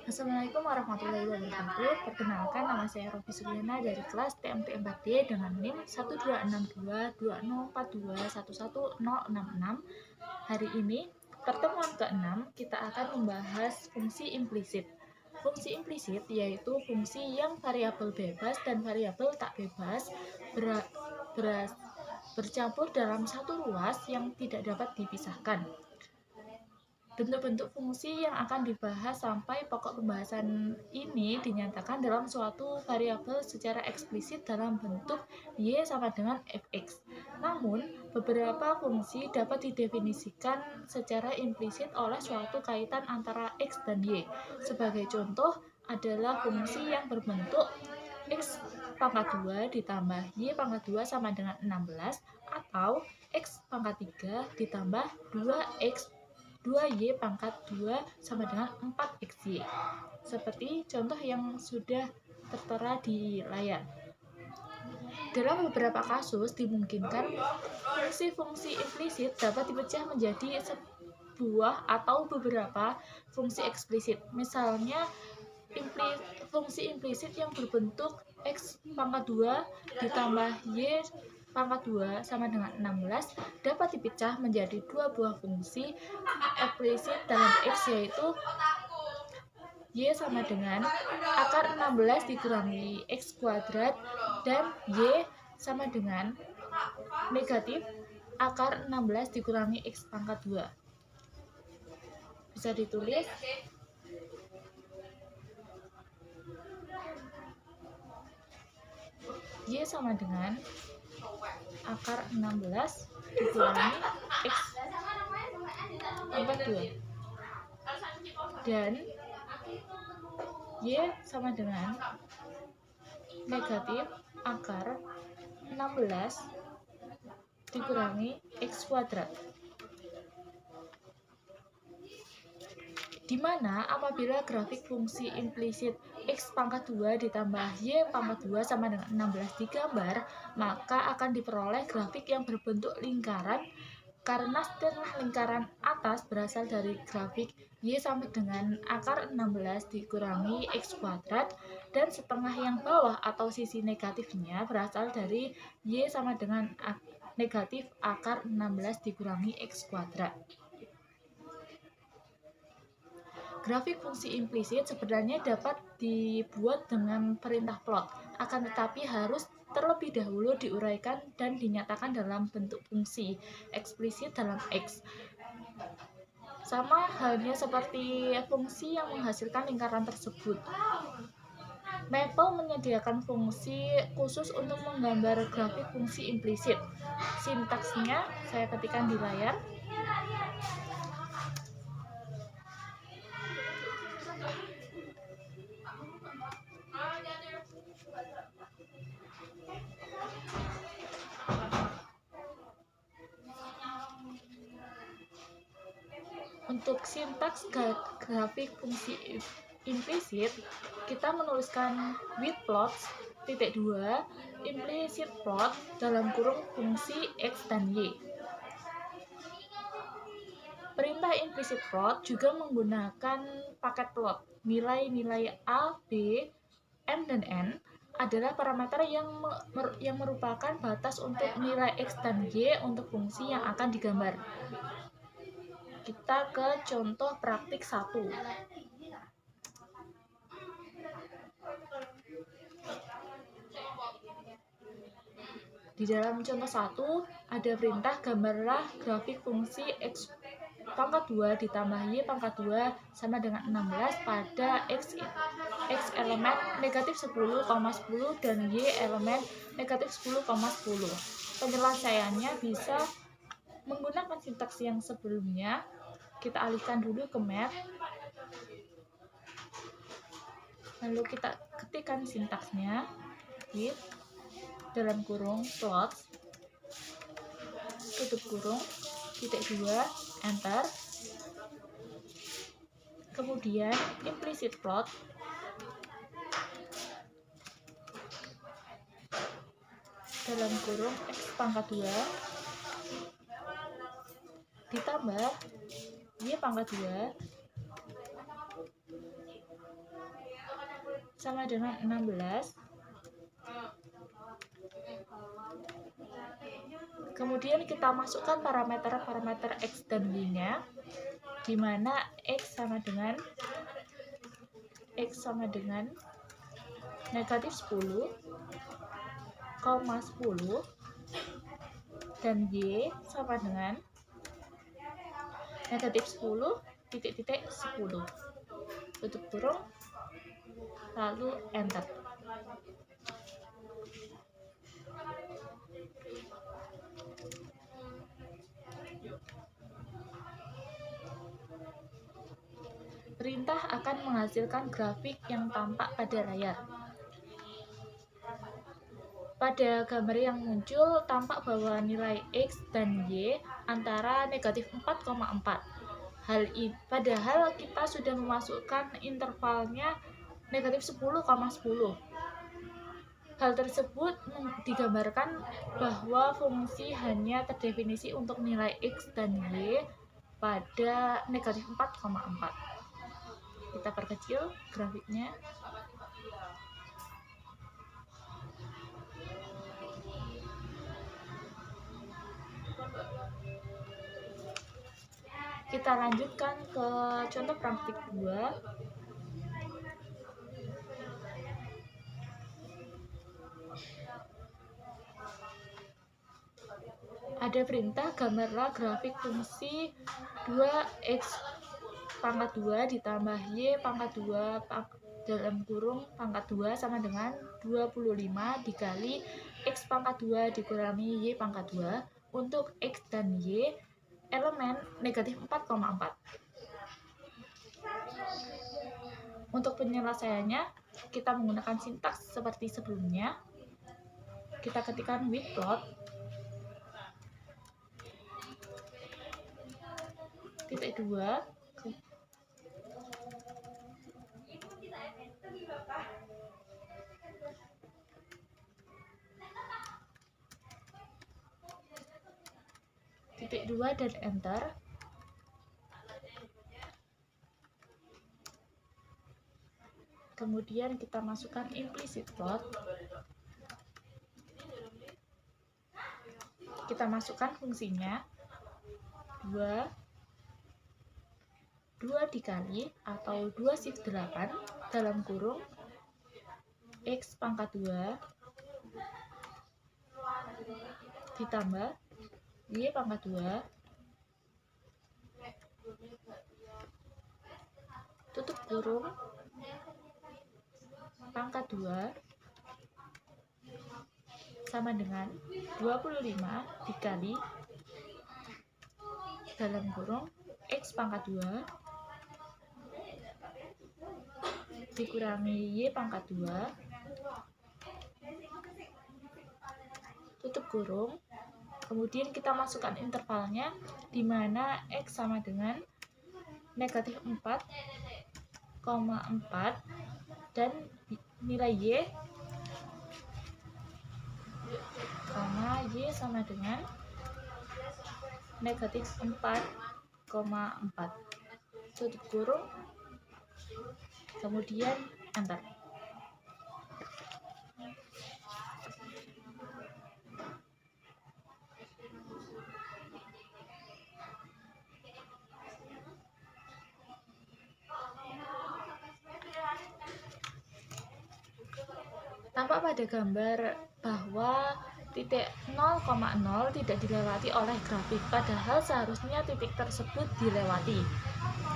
Assalamualaikum warahmatullahi wabarakatuh. Perkenalkan, nama saya Rofi Suliana dari kelas TMT 4D dengan NIM 126222042111066. Hari ini, pertemuan ke-6, kita akan membahas fungsi implisit. Fungsi implisit yaitu fungsi yang variabel bebas dan variabel tak bebas bercampur dalam satu ruas yang tidak dapat dipisahkan. Bentuk-bentuk fungsi yang akan dibahas sampai pokok pembahasan ini dinyatakan dalam suatu variabel secara eksplisit dalam bentuk y sama dengan fx. Namun, beberapa fungsi dapat didefinisikan secara implisit oleh suatu kaitan antara x dan y. Sebagai contoh adalah fungsi yang berbentuk x pangkat 2 ditambah y pangkat 2 sama dengan 16 atau x pangkat 3 ditambah 2y pangkat 2 sama dengan 4xy. Seperti contoh yang sudah tertera di layar. Dalam beberapa kasus dimungkinkan fungsi-fungsi implisit dapat dipecah menjadi sebuah atau beberapa fungsi eksplisit. Misalnya, fungsi implisit yang berbentuk x pangkat 2 ditambah y pangkat 2 sama dengan 16 dapat dipecah menjadi dua buah fungsi eksplisit dalam x, yaitu y sama dengan akar 16 dikurangi x kuadrat dan y sama dengan negatif akar 16 dikurangi x pangkat 2. Bisa ditulis y sama dengan akar 16 dikurangi x pangkat 2 dan y sama dengan negatif akar 16 dikurangi x kuadrat. Dimana apabila grafik fungsi implisit x pangkat 2 ditambah y pangkat 2 sama dengan 16 digambar, maka akan diperoleh grafik yang berbentuk lingkaran karena setengah lingkaran atas berasal dari grafik y sama dengan akar 16 dikurangi x kuadrat dan setengah yang bawah atau sisi negatifnya berasal dari y sama dengan negatif akar 16 dikurangi x kuadrat. Grafik fungsi implisit sebenarnya dapat dibuat dengan perintah plot, akan tetapi harus terlebih dahulu diuraikan dan dinyatakan dalam bentuk fungsi eksplisit dalam X. Sama halnya seperti fungsi yang menghasilkan lingkaran tersebut. Maple menyediakan fungsi khusus untuk menggambar grafik fungsi implisit. Sintaksnya saya ketikkan di layar. Untuk sintaks grafik fungsi implisit, kita menuliskan with plots (2) implicit plot dalam kurung fungsi x dan y. Perintah implicit plot juga menggunakan paket plot. Nilai-nilai a, b, m, dan n adalah parameter yang merupakan batas untuk nilai x dan y untuk fungsi yang akan digambar. Kita ke contoh praktik 1. Di dalam contoh 1 ada perintah gambarlah grafik fungsi x pangkat 2 ditambah y pangkat 2 sama dengan 16 pada x elemen negatif 10,10 dan y elemen negatif 10,10. Penyelesaiannya bisa menggunakan sintaks yang sebelumnya. Kita alihkan dulu ke Math, lalu kita ketikkan sintaksnya with dalam kurung plots tutup kurung (2), enter. Kemudian implicit plot dalam kurung x pangkat 2 ditambah y pangkat 2 sama dengan 16. Kemudian kita masukkan parameter X dan Y-nya, di mana X sama dengan negatif 10, 10, dan Y sama dengan negatif 10, titik-titik 10. Tutup kurung, lalu enter. Perintah akan menghasilkan grafik yang tampak pada layar. Pada gambar yang muncul, tampak bahwa nilai X dan Y antara negatif 4,4. Padahal kita sudah memasukkan intervalnya negatif 10,10. Hal tersebut digambarkan bahwa fungsi hanya terdefinisi untuk nilai X dan Y pada negatif 4,4. Kita perkecil grafiknya. Kita lanjutkan ke contoh praktik 2. Ada perintah gambarlah grafik fungsi 2x pangkat 2 ditambah y pangkat 2 dalam kurung pangkat 2 sama dengan 25 dikali x pangkat 2 dikurangi y pangkat 2 untuk x dan y elemen negatif 4,4. Untuk penyelesaiannya, kita menggunakan sintaks seperti sebelumnya. Kita ketikkan with plot titik 2 titik 2 dan enter. Kemudian kita masukkan implicit plot. Kita masukkan fungsinya 2 dikali atau 2 shift 8 dalam kurung x pangkat 2 ditambah y pangkat 2 tutup kurung pangkat 2 sama dengan 25 dikali dalam kurung x pangkat 2 dikurangi y pangkat 2 tutup kurung. Kemudian kita masukkan intervalnya di mana x sama dengan negatif 4,4 dan nilai y sama dengan negatif 4,4. Tutup kurung, kemudian enter. Tampak pada gambar bahwa titik 0,0 tidak dilewati oleh grafik, padahal seharusnya titik tersebut dilewati.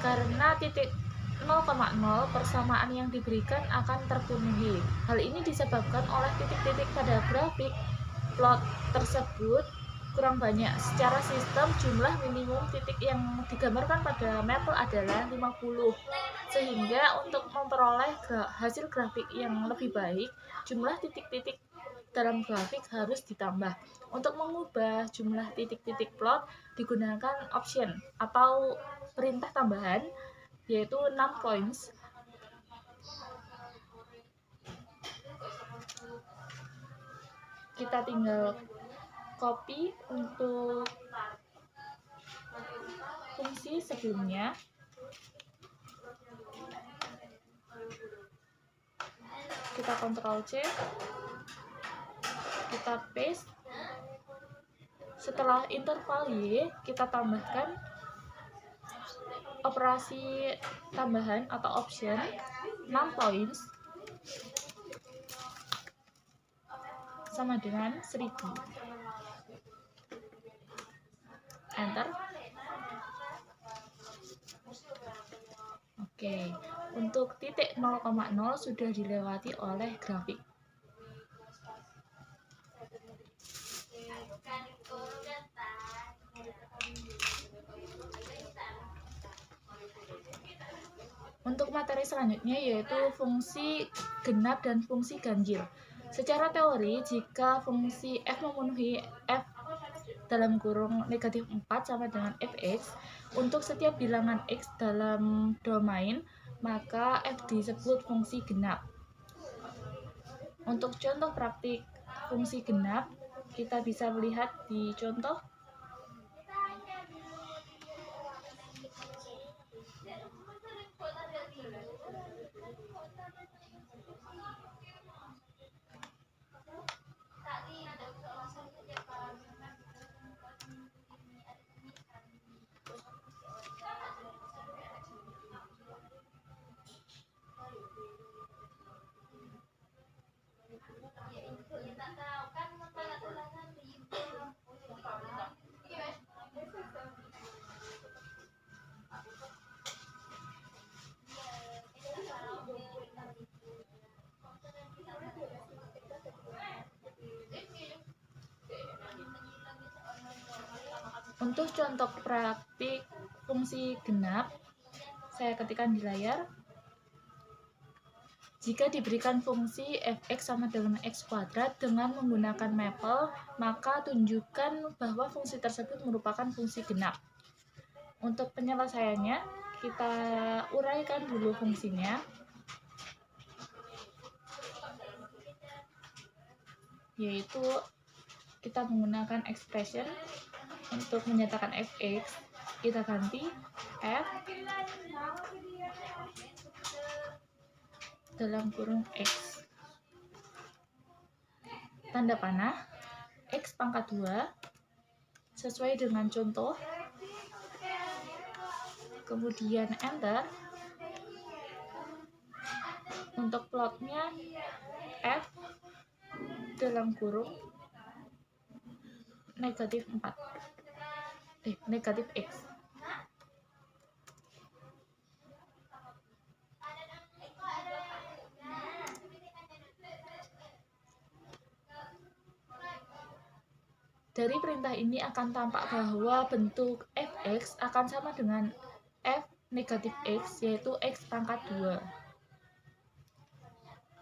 Karena titik 0,0 persamaan yang diberikan akan terpenuhi. Hal ini disebabkan oleh titik-titik pada grafik plot tersebut kurang banyak. Secara sistem, jumlah minimum titik yang digambarkan pada mapel adalah 50. Sehingga untuk memperoleh hasil grafik yang lebih baik, jumlah titik-titik dalam grafik harus ditambah. Untuk mengubah jumlah titik-titik plot digunakan option atau perintah tambahan, yaitu numPoints. Kita tinggal copy untuk fungsi sebelumnya. kita Ctrl C, kita paste. Setelah interval Y, kita tambahkan operasi tambahan atau option 6 points sama dengan 1000. Enter. Oke, untuk titik 0,0 sudah dilewati oleh grafik. Untuk materi selanjutnya yaitu fungsi genap dan fungsi ganjil. Secara teori, jika fungsi f memenuhi f dalam kurung negatif 4 sama dengan fx, untuk setiap bilangan x dalam domain, maka f disebut fungsi genap. Untuk contoh praktik fungsi genap, kita bisa melihat di contoh. Untuk contoh praktik fungsi genap, saya ketikkan di layar. Jika diberikan fungsi fx sama dengan x kuadrat dengan menggunakan maple, maka tunjukkan bahwa fungsi tersebut merupakan fungsi genap. Untuk penyelesaiannya, kita uraikan dulu fungsinya, yaitu kita menggunakan expression untuk menyatakan fx, kita ganti f dalam kurung x tanda panah x pangkat 2 sesuai dengan contoh, kemudian enter. Untuk plotnya f dalam kurung negatif 4 negatif x. Dari perintah ini akan tampak bahwa bentuk fx akan sama dengan f negatif x, yaitu x pangkat 2.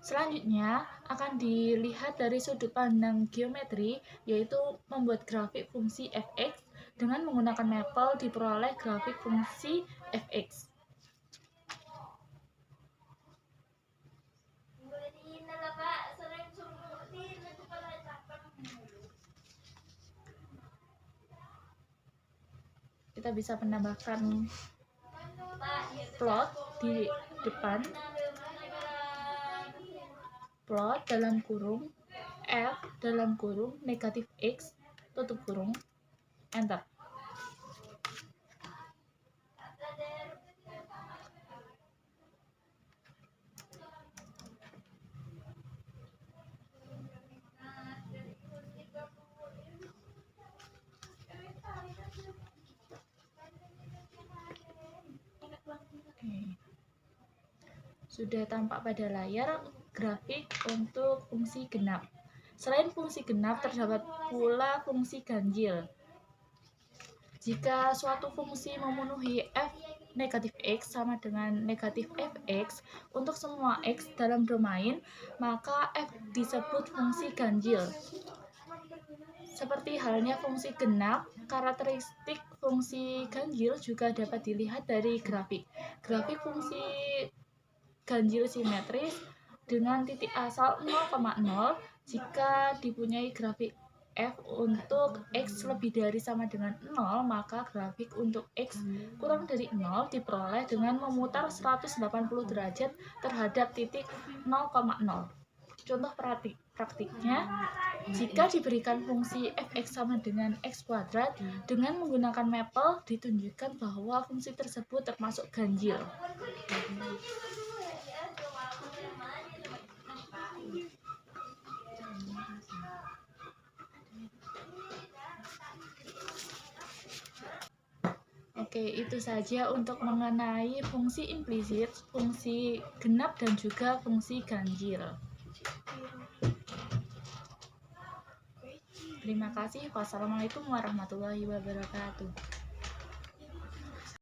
Selanjutnya akan dilihat dari sudut pandang geometri, yaitu membuat grafik fungsi fx. Dengan menggunakan maple diperoleh grafik fungsi fx. Kita bisa menambahkan plot di depan, plot dalam kurung f dalam kurung negatif x tutup kurung, enter. Sudah tampak pada layar grafik untuk fungsi genap. Selain fungsi genap, terdapat pula fungsi ganjil. Jika suatu fungsi memenuhi f negatif x sama dengan negatif fx untuk semua x dalam domain, maka f disebut fungsi ganjil. Seperti halnya fungsi genap, karakteristik fungsi ganjil juga dapat dilihat dari grafik. Grafik fungsi ganjil simetris dengan titik asal 0,0 jika dipunyai grafik f untuk x lebih dari sama dengan 0, maka grafik untuk x kurang dari 0 diperoleh dengan memutar 180 derajat terhadap titik 0,0. Contoh praktiknya, jika diberikan fungsi fx sama dengan x kuadrat, dengan menggunakan mapel ditunjukkan bahwa fungsi tersebut termasuk ganjil. Oke, itu saja untuk mengenai fungsi implisit, fungsi genap, dan juga fungsi ganjil. Terima kasih. Wassalamualaikum warahmatullahi wabarakatuh.